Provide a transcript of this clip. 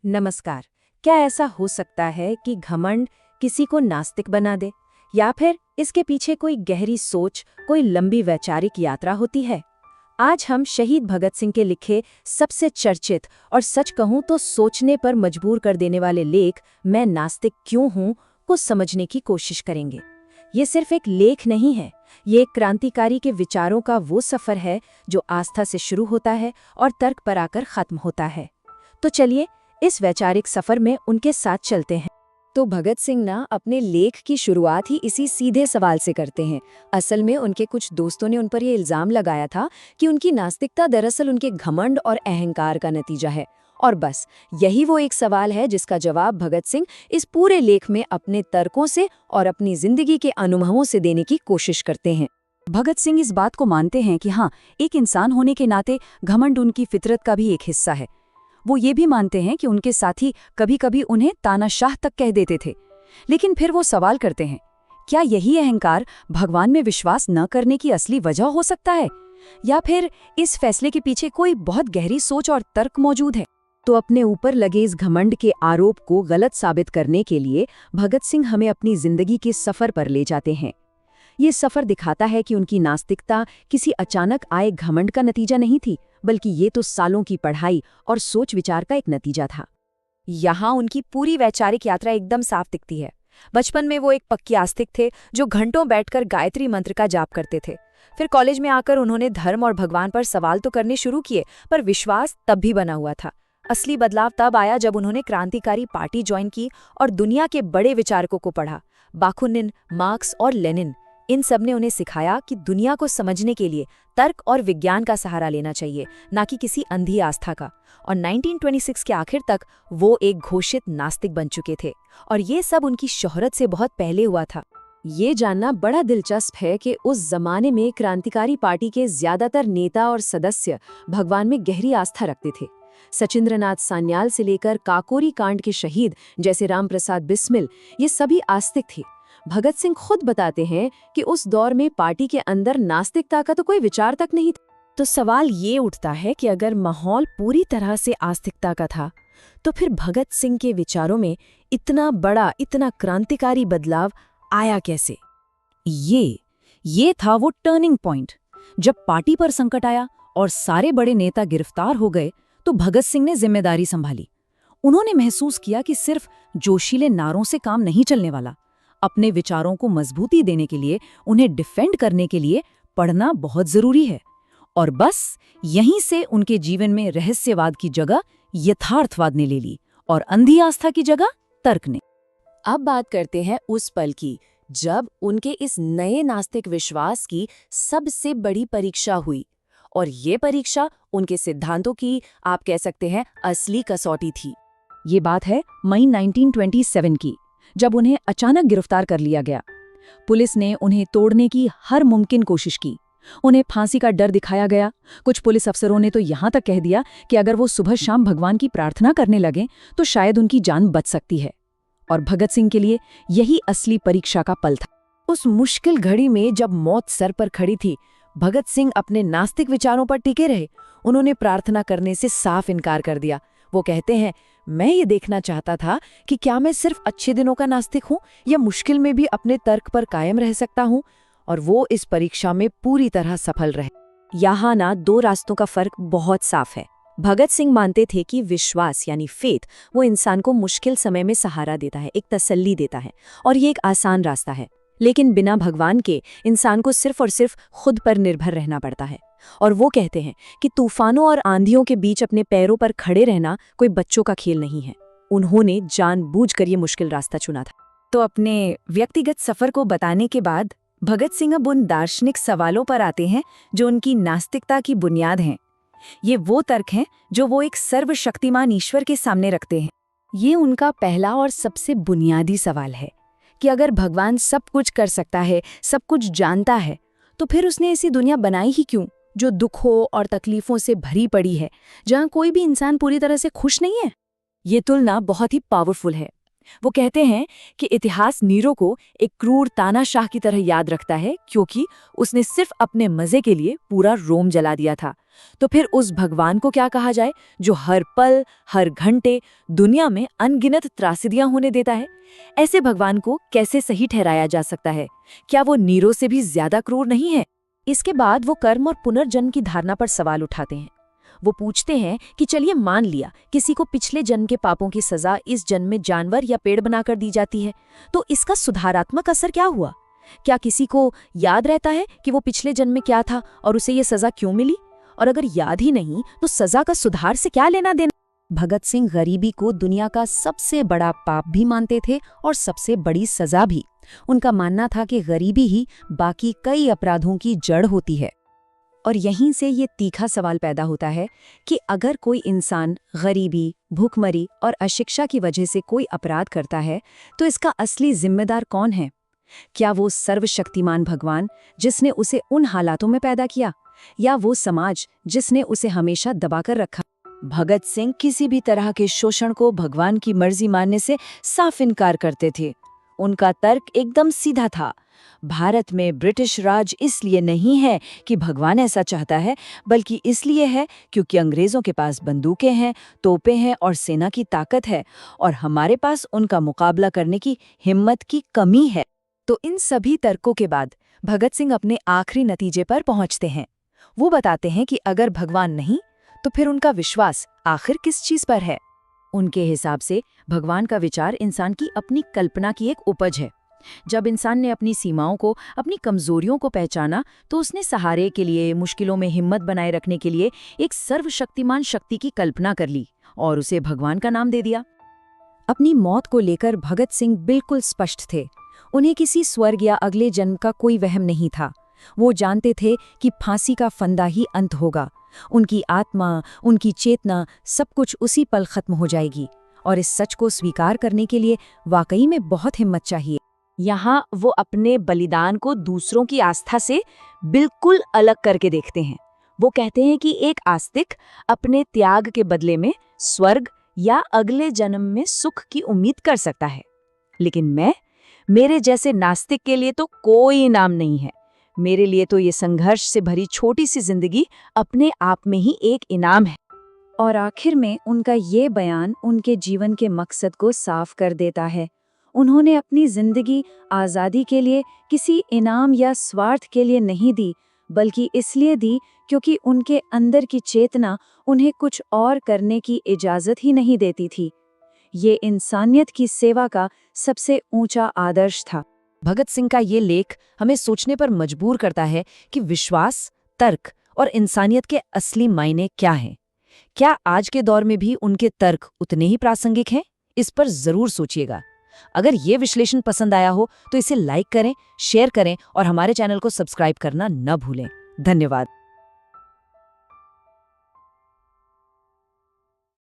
नमस्कार। क्या ऐसा हो सकता है कि घमंड किसी को नास्तिक बना दे, या फिर इसके पीछे कोई गहरी सोच, कोई लंबी वैचारिक यात्रा होती है? आज हम शहीद भगत सिंह के लिखे सबसे चर्चित और सच कहूं तो सोचने पर मजबूर कर देने वाले लेख मैं नास्तिक क्यों हूं को समझने की कोशिश करेंगे। ये सिर्फ एक लेख नहीं है, ये एक क्रांतिकारी के विचारों का वो सफर है जो आस्था से शुरू होता है और तर्क पर आकर खत्म होता है। तो चलिए इस वैचारिक सफर में उनके साथ चलते हैं। तो भगत सिंह ना अपने लेख की शुरुआत ही इसी सीधे सवाल से करते हैं। असल में उनके कुछ दोस्तों ने उन पर यह इल्जाम लगाया था कि उनकी नास्तिकता दरअसल उनके घमंड और अहंकार का नतीजा है। और बस यही वो एक सवाल है जिसका जवाब भगत सिंह इस पूरे लेख में अपने तर्कों से और अपनी जिंदगी के अनुभवों से देने की कोशिश करते हैं। भगत सिंह इस बात को मानते हैं कि हाँ, एक इंसान होने के नाते घमंड उनकी फितरत का भी एक हिस्सा है। वो ये भी मानते हैं कि उनके साथी कभी कभी उन्हें तानाशाह तक कह देते थे। लेकिन फिर वो सवाल करते हैं, क्या यही अहंकार भगवान में विश्वास न करने की असली वजह हो सकता है, या फिर इस फैसले के पीछे कोई बहुत गहरी सोच और तर्क मौजूद है? तो अपने ऊपर लगे इस घमंड के आरोप को गलत साबित करने के लिए भगत सिंह हमें अपनी जिंदगी के सफर पर ले जाते हैं। ये सफर दिखाता है कि उनकी नास्तिकता किसी अचानक आए घमंड का नतीजा नहीं थी, बल्कि ये तो सालों की पढ़ाई और सोच विचार का एक नतीजा था। यहाँ उनकी पूरी वैचारिक यात्रा एकदम साफ दिखती है। बचपन में वो एक पक्के आस्तिक थे जो घंटों बैठकर गायत्री मंत्र का जाप करते थे। फिर कॉलेज में आकर उन्होंने धर्म और भगवान पर सवाल तो करने शुरू किए, पर विश्वास तब भी बना हुआ था। असली बदलाव तब आया जब उन्होंने क्रांतिकारी पार्टी ज्वाइन की और दुनिया के बड़े विचारकों को पढ़ा। बाकुनिन, मार्क्स और लेनिन, इन सब ने उन्हें सिखाया कि दुनिया को समझने के लिए तर्क और विज्ञान का सहारा लेना चाहिए, ना कि किसी अंधी आस्था का। और 1926 के आखिर तक वो एक घोषित नास्तिक बन चुके थे, और ये सब उनकी शोहरत से बहुत पहले हुआ था। ये जानना बड़ा दिलचस्प है कि उस जमाने में क्रांतिकारी पार्टी के ज्यादातर नेता और सदस्य भगवान में गहरी आस्था रखते थे। सचिंद्रनाथ सान्याल से लेकर काकोरी कांड के शहीद जैसे रामप्रसाद बिस्मिल, ये सभी आस्तिक थे। भगत सिंह खुद बताते हैं कि उस दौर में पार्टी के अंदर नास्तिकता का तो कोई विचार तक नहीं था। तो सवाल ये उठता है कि अगर माहौल पूरी तरह से आस्तिकता का था, तो फिर भगत सिंह के विचारों में इतना बड़ा, इतना क्रांतिकारी बदलाव आया कैसे? ये था वो टर्निंग पॉइंट। जब पार्टी पर संकट आया और सारे बड़े नेता गिरफ्तार हो गए, तो भगत सिंह ने जिम्मेदारी संभाली। उन्होंने महसूस किया कि सिर्फ जोशीले नारों से काम नहीं चलने वाला। अपने विचारों को मजबूती देने के लिए, उन्हें डिफेंड करने के लिए पढ़ना बहुत जरूरी है। और बस यहीं से उनके जीवन में रहस्यवाद की जगह यथार्थवाद ने ले ली, और अंधी आस्था की जगह तर्क ने। अब बात करते हैं उस पल की जब उनके इस नए नास्तिक विश्वास की सबसे बड़ी परीक्षा हुई। और ये परीक्षा उनके सिद्धांतों की, आप कह सकते हैं, असली कसौटी थी। ये बात है मई 1927 की, जब उन्हें अचानक गिरफ्तार कर लिया गया। पुलिस ने उन्हें तोड़ने की हर मुमकिन कोशिश की। उन्हें फांसी का डर दिखाया गया। कुछ पुलिस अफसरों ने तो यहाँ तक कह दिया कि अगर वो सुबह शाम भगवान की प्रार्थना करने लगें तो शायद उनकी जान बच सकती है। और भगत सिंह के लिए यही असली परीक्षा का पल था। उस मुश्किल घड़ी में जब मौत सर पर खड़ी थी, भगत सिंह अपने नास्तिक विचारों पर टिके रहे। उन्होंने प्रार्थना करने से साफ इनकार कर दिया। वो कहते हैं, मैं ये देखना चाहता था कि क्या मैं सिर्फ अच्छे दिनों का नास्तिक हूँ या मुश्किल में भी अपने तर्क पर कायम रह सकता हूँ। और वो इस परीक्षा में पूरी तरह सफल रहे। यहाँ ना दो रास्तों का फर्क बहुत साफ है। भगत सिंह मानते थे कि विश्वास यानी फेथ वो इंसान को मुश्किल समय में सहारा देता है, एक तसल्ली देता है, और ये एक आसान रास्ता है। लेकिन बिना भगवान के इंसान को सिर्फ और सिर्फ खुद पर निर्भर रहना पड़ता है। और वो कहते हैं कि तूफानों और आंधियों के बीच अपने पैरों पर खड़े रहना कोई बच्चों का खेल नहीं है। उन्होंने जानबूझकर ये मुश्किल रास्ता चुना था। तो अपने व्यक्तिगत सफर को बताने के बाद भगत सिंह अब उन दार्शनिक सवालों पर आते हैं जो उनकी नास्तिकता की बुनियाद हैं। ये वो तर्क हैं जो वो एक सर्वशक्तिमान ईश्वर के सामने रखते हैं। ये उनका पहला और सबसे बुनियादी सवाल है कि अगर भगवान सब कुछ कर सकता है, सब कुछ जानता है, तो फिर उसने ऐसी दुनिया बनाई ही क्यों जो दुखों और तकलीफों से भरी पड़ी है, जहाँ कोई भी इंसान पूरी तरह से खुश नहीं है? ये तुलना बहुत ही पावरफुल है। वो कहते हैं कि इतिहास नीरो को एक क्रूर तानाशाह की तरह याद रखता है, क्योंकि उसने सिर्फ अपने मजे के लिए पूरा रोम जला दिया था। तो फिर उस भगवान को क्या कहा जाए जो हर पल हर घंटे दुनिया में अनगिनत त्रासदियां होने देता है? ऐसे भगवान को कैसे सही ठहराया जा सकता है? क्या वो नीरो से भी ज्यादा क्रूर नहीं है? इसके बाद वो कर्म और पुनर्जन्म की धारणा पर सवाल उठाते हैं। वो पूछते हैं कि चलिए मान लिया किसी को पिछले जन्म के पापों की सजा इस जन्म में जानवर या पेड़ बनाकर दी जाती है, तो इसका सुधारात्मक असर क्या हुआ? क्या किसी को याद रहता है कि वो पिछले जन्म में क्या था और उसे ये सजा क्यों मिली? और अगर याद ही नहीं तो सजा का सुधार से क्या लेना देना? भगत सिंह गरीबी को दुनिया का सबसे बड़ा पाप भी मानते थे और सबसे बड़ी सजा भी। उनका मानना था कि गरीबी ही बाकी कई अपराधों की जड़ होती है। और यहीं से ये तीखा सवाल पैदा होता है कि अगर कोई इंसान गरीबी, भूखमरी और अशिक्षा की वजह से कोई अपराध करता है, तो इसका असली जिम्मेदार कौन है? क्या वो सर्वशक्तिमान भगवान जिसने उसे उन हालातों में पैदा किया, या वो समाज जिसने उसे हमेशा दबाकर रखा? भगत सिंह किसी भी तरह के शोषण को भगवान की मर्जी मानने से साफ इनकार करते थे। उनका तर्क एकदम सीधा था। भारत में ब्रिटिश राज इसलिए नहीं है कि भगवान ऐसा चाहता है, बल्कि इसलिए है क्योंकि अंग्रेजों के पास बंदूकें हैं, तोपें हैं और सेना की ताकत है, और हमारे पास उनका मुकाबला करने की हिम्मत की कमी है। तो इन सभी तर्कों के बाद भगत सिंह अपने आखिरी नतीजे पर पहुंचते हैं। वो बताते हैं कि अगर भगवान नहीं तो फिर उनका विश्वास आखिर किस चीज पर है? उनके हिसाब से भगवान का विचार इंसान की अपनी कल्पना की एक उपज है। जब इंसान ने अपनी सीमाओं को, अपनी कमजोरियों को पहचाना, तो उसने सहारे के लिए, मुश्किलों में हिम्मत बनाए रखने के लिए एक सर्वशक्तिमान शक्ति की कल्पना कर ली और उसे भगवान का नाम दे दिया। अपनी मौत को लेकर भगत सिंह बिल्कुल स्पष्ट थे। उन्हें किसी स्वर्ग या अगले जन्म का कोई वहम नहीं था। वो जानते थे कि फांसी का फंदा ही अंत होगा। उनकी आत्मा, उनकी चेतना, सब कुछ उसी पल खत्म हो जाएगी, और इस सच को स्वीकार करने के लिए वाकई में बहुत हिम्मत चाहिए। यहाँ वो अपने बलिदान को दूसरों की आस्था से बिल्कुल अलग करके देखते हैं। वो कहते हैं कि एक आस्तिक अपने त्याग के बदले में स्वर्ग या अगले जन्म में सुख की उम्मीद कर सकता है, लेकिन मेरे जैसे नास्तिक के लिए तो कोई इनाम नहीं है। मेरे लिए तो ये संघर्ष से भरी छोटी सी जिंदगी अपने आप में ही एक इनाम है। और आखिर में उनका ये बयान उनके जीवन के मकसद को साफ कर देता है। उन्होंने अपनी जिंदगी आज़ादी के लिए, किसी इनाम या स्वार्थ के लिए नहीं दी, बल्कि इसलिए दी क्योंकि उनके अंदर की चेतना उन्हें कुछ और करने की इजाज़त ही नहीं देती थी। ये इंसानियत की सेवा का सबसे ऊंचा आदर्श था। भगत सिंह का ये लेख हमें सोचने पर मजबूर करता है कि विश्वास, तर्क और इंसानियत के असली मायने क्या हैं। क्या आज के दौर में भी उनके तर्क उतने ही प्रासंगिक हैं? इस पर जरूर सोचिएगा। अगर ये विश्लेषण पसंद आया हो तो इसे लाइक करें, शेयर करें और हमारे चैनल को सब्सक्राइब करना न भूलें। धन्यवाद।